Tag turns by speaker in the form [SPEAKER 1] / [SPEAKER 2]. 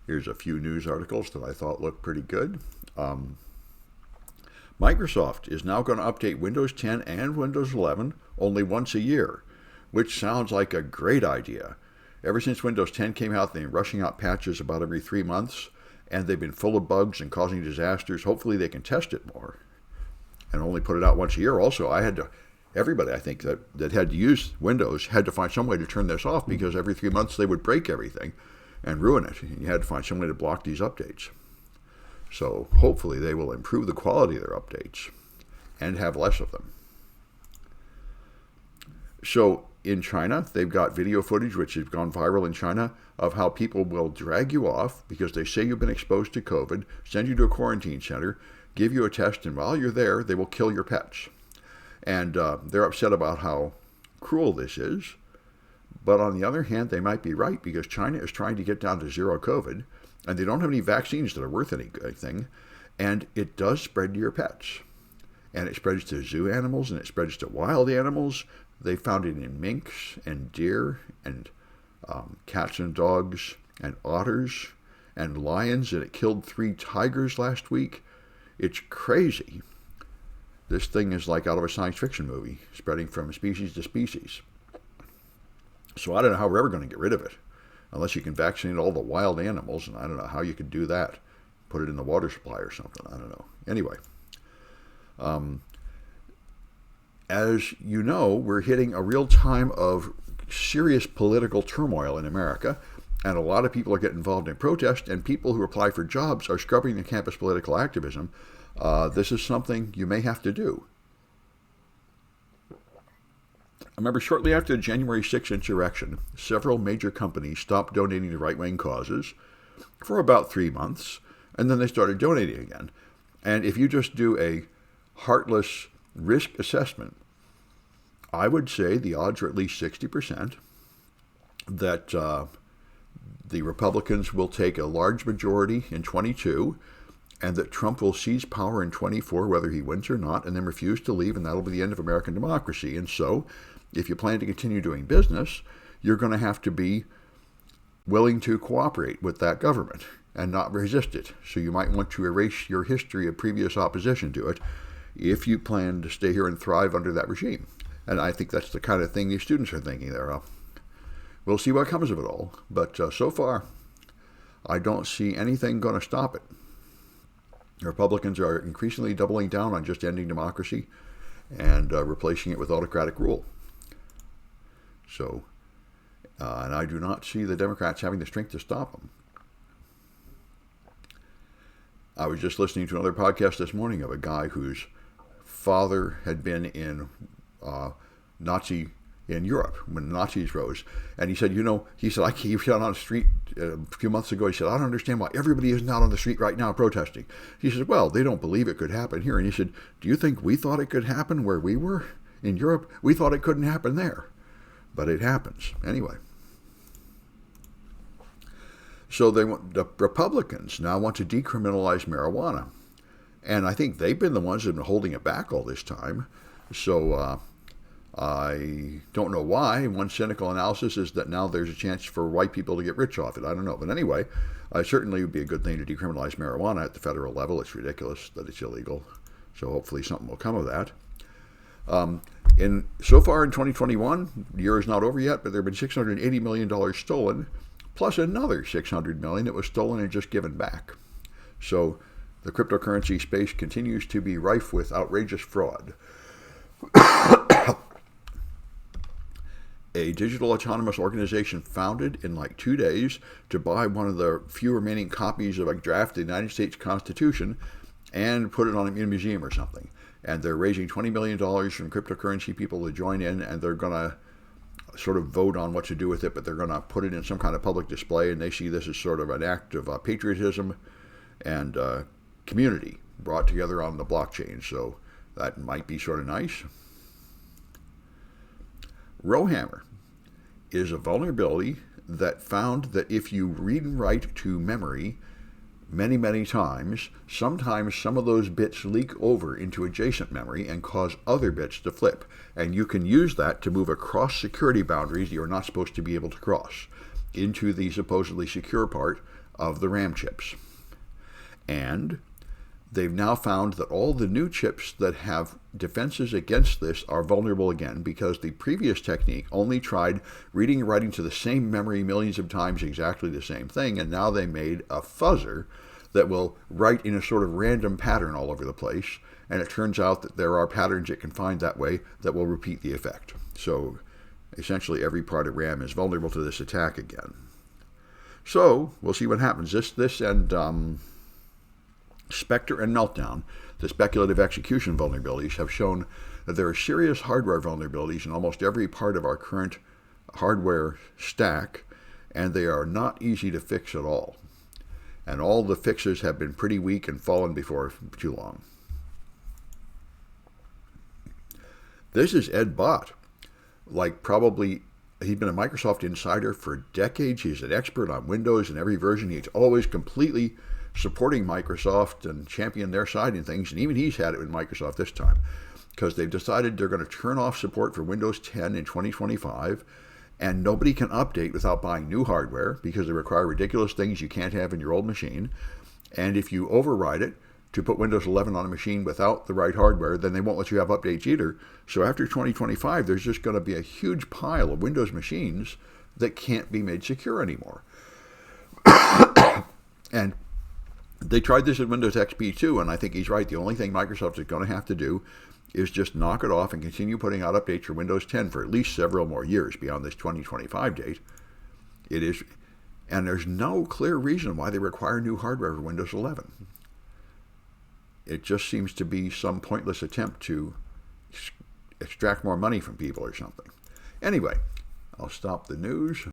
[SPEAKER 1] Here's a few news articles that I thought looked pretty good. Microsoft is now going to update Windows 10 and Windows 11 only once a year, which sounds like a great idea. Ever since Windows 10 came out, they've been rushing out patches about every 3 months, and they've been full of bugs and causing disasters. Hopefully they can test it more and only put it out once a year. Also, everybody I think that had to use Windows had to find some way to turn this off because every 3 months they would break everything and ruin it. And you had to find some way to block these updates. So hopefully they will improve the quality of their updates and have less of them. So in China, they've got video footage, which has gone viral in China, of how people will drag you off because they say you've been exposed to COVID, send you to a quarantine center, give you a test, and while you're there, they will kill your pets. And they're upset about how cruel this is. But on the other hand, they might be right because China is trying to get down to zero COVID, and they don't have any vaccines that are worth anything, and it does spread to your pets. And it spreads to zoo animals, and it spreads to wild animals. They found it in minks and deer and cats and dogs and otters and lions, and it killed 3 tigers last week. It's crazy. This thing is like out of a science fiction movie, spreading from species to species. So I don't know how we're ever going to get rid of it, unless you can vaccinate all the wild animals, and I don't know how you could do that. Put it in the water supply or something. I don't know. Anyway, as you know, we're hitting a real time of serious political turmoil in America, and a lot of people are getting involved in protest, and people who apply for jobs are scrubbing the campus political activism. This is something you may have to do. I remember shortly after the January 6th insurrection, several major companies stopped donating to right-wing causes for about 3 months, and then they started donating again. And if you just do a heartless risk assessment, I would say the odds are at least 60% that the Republicans will take a large majority in 22, and that Trump will seize power in 24, whether he wins or not, and then refuse to leave, and that'll be the end of American democracy. And so, if you plan to continue doing business, you're going to have to be willing to cooperate with that government and not resist it. So you might want to erase your history of previous opposition to it if you plan to stay here and thrive under that regime. And I think that's the kind of thing these students are thinking there. We'll see what comes of it all. But so far, I don't see anything going to stop it. Republicans are increasingly doubling down on just ending democracy and replacing it with autocratic rule. So, and I do not see the Democrats having the strength to stop them. I was just listening to another podcast this morning of a guy whose father had been in in Europe when the Nazis rose. And he said, he was out on the street a few months ago. He said, I don't understand why everybody isn't out on the street right now protesting. He said, well, they don't believe it could happen here. And he said, do you think we thought it could happen where we were in Europe? We thought it couldn't happen there. But it happens. Anyway. So the Republicans now want to decriminalize marijuana. And I think they've been the ones that have been holding it back all this time. So I don't know why. One cynical analysis is that now there's a chance for white people to get rich off it. I don't know. But anyway, certainly it would be a good thing to decriminalize marijuana at the federal level. It's ridiculous that it's illegal. So hopefully something will come of that. So far in 2021, the year is not over yet, but there have been $680 million stolen, plus another $600 million that was stolen and just given back. So the cryptocurrency space continues to be rife with outrageous fraud. A digital autonomous organization founded in like 2 days to buy one of the few remaining copies of a draft of the United States Constitution and put it on a museum or something. And they're raising $20 million from cryptocurrency people to join in, and they're going to sort of vote on what to do with it, but they're going to put it in some kind of public display, and they see this as sort of an act of patriotism and community brought together on the blockchain. So that might be sort of nice. Rowhammer is a vulnerability that found that if you read and write to memory many, many times, sometimes some of those bits leak over into adjacent memory and cause other bits to flip. And you can use that to move across security boundaries you're not supposed to be able to cross. into the supposedly secure part of the RAM chips. And they've now found that all the new chips that have defenses against this are vulnerable again, because the previous technique only tried reading and writing to the same memory millions of times exactly the same thing, and now they made a fuzzer that will write in a sort of random pattern all over the place, and it turns out that there are patterns it can find that way that will repeat the effect. So essentially every part of RAM is vulnerable to this attack again. So we'll see what happens. This and Spectre and Meltdown, the speculative execution vulnerabilities, have shown that there are serious hardware vulnerabilities in almost every part of our current hardware stack, and they are not easy to fix at all. And all the fixes have been pretty weak and fallen before too long. This is Ed Bott. Probably, he's been a Microsoft insider for decades. He's an expert on Windows and every version. He's always completely supporting Microsoft and championing their side in things, and even he's had it with Microsoft this time, because they've decided they're going to turn off support for Windows 10 in 2025, and nobody can update without buying new hardware, because they require ridiculous things you can't have in your old machine. And if you override it to put Windows 11 on a machine without the right hardware, then they won't let you have updates either. So after 2025, there's just going to be a huge pile of Windows machines that can't be made secure anymore. And they tried this with Windows XP too, and I think he's right. The only thing Microsoft is going to have to do is just knock it off and continue putting out updates for Windows 10 for at least several more years beyond this 2025 date. It is, and there's no clear reason why they require new hardware for Windows 11. It just seems to be some pointless attempt to extract more money from people or something. Anyway, I'll stop the news.